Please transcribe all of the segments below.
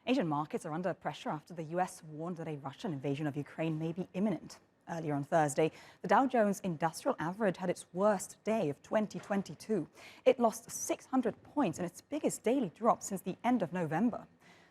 Asian markets are under pressure after the US warned that a Russian invasion of Ukraine may be imminent. Earlier on Thursday, the Dow Jones Industrial Average had its worst day of 2022. It lost 600 points in its biggest daily drop since the end of November.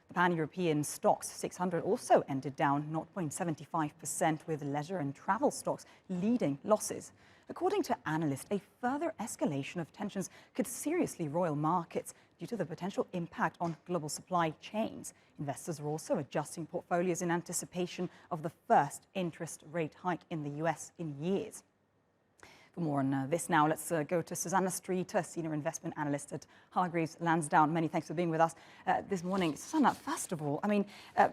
The pan-European Stoxx 600 also ended down 0.75%, with leisure and travel stocks leading losses. According to analysts, a further escalation of tensions could seriously roil markets due to the potential impact on global supply chains. Investors are also adjusting portfolios in anticipation of the first interest rate hike in the US in years. For more on this now, let's go to Susannah Streeter, Senior Investment Analyst at Hargreaves Lansdown. Many thanks for being with us this morning. Susannah, first of all,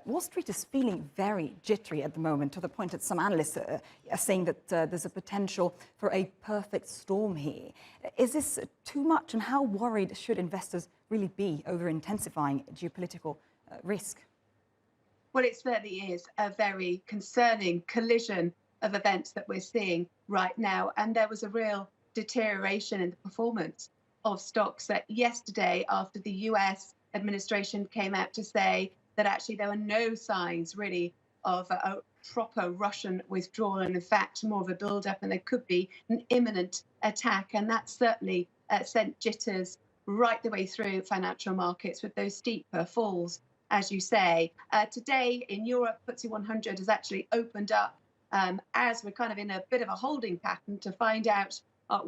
Wall Street is feeling very jittery at the moment, to the point that some analysts are saying that there's a potential for a perfect storm here. Is this too much, and how worried should investors really be over intensifying geopolitical risk? Well, it certainly is a very concerning collision of events that we're seeing right now. And there was a real deterioration in the performance of stocks yesterday after the US administration came out to say that actually there were no signs really of a proper Russian withdrawal, and in fact more of a build-up, and there could be an imminent attack. And that certainly sent jitters right the way through financial markets, with those steep falls, as you say. Today in Europe, FTSE 100 has actually opened up as we're kind of in a bit of a holding pattern to find out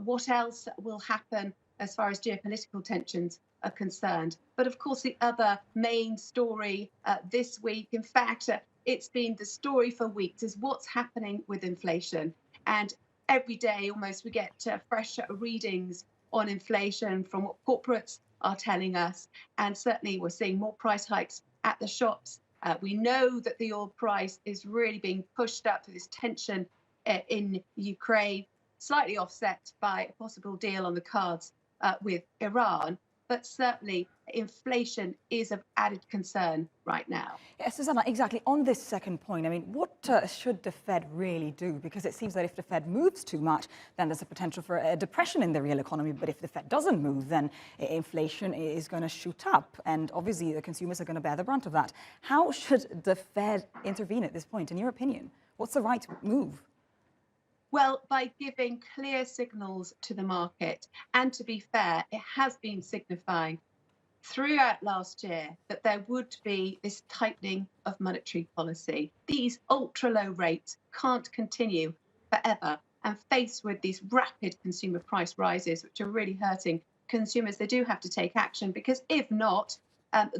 what else will happen as far as geopolitical tensions are concerned. But of course, the other main story this week, in fact, it's been the story for weeks, is what's happening with inflation. And every day almost we get fresh readings on inflation from what corporates are telling us. And certainly we're seeing more price hikes at the shops. We know that the oil price is really being pushed up through this tension in Ukraine, slightly offset by a possible deal on the cards with Iran. But certainly inflation is of added concern right now. Yes, Susannah, exactly. On this second point, what should the Fed really do? Because it seems that if the Fed moves too much, then there's a potential for a depression in the real economy. But if the Fed doesn't move, then inflation is going to shoot up. And obviously, the consumers are going to bear the brunt of that. How should the Fed intervene at this point, in your opinion? What's the right move? Well, by giving clear signals to the market. And to be fair, it has been signifying throughout last year that there would be this tightening of monetary policy. These ultra low rates can't continue forever. And faced with these rapid consumer price rises, which are really hurting consumers, they do have to take action, because if not,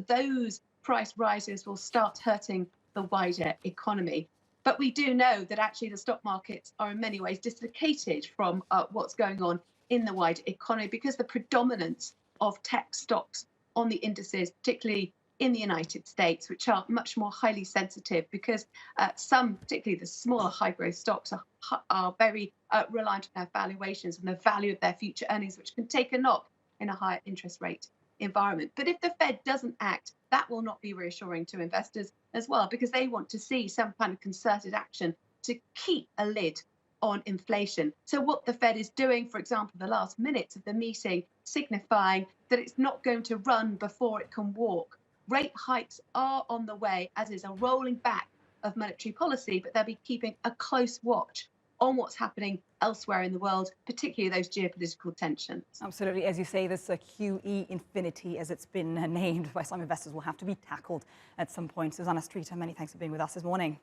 those price rises will start hurting the wider economy. But we do know that actually the stock markets are in many ways dislocated from what's going on in the wider economy, because the predominance of tech stocks on the indices, particularly in the United States, which are much more highly sensitive, because some, particularly the smaller high growth stocks, are very reliant on their valuations and the value of their future earnings, which can take a knock in a higher interest rate environment. But if the Fed doesn't act, that will not be reassuring to investors as well, because they want to see some kind of concerted action to keep a lid on inflation. So what the Fed is doing, for example, the last minutes of the meeting, signifying that it's not going to run before it can walk. Rate hikes are on the way, as is a rolling back of monetary policy, but they'll be keeping a close watch on what's happening elsewhere in the world, particularly those geopolitical tensions. Absolutely. As you say, this QE infinity, as it's been named by some investors, will have to be tackled at some point. Susannah Streeter, many thanks for being with us this morning.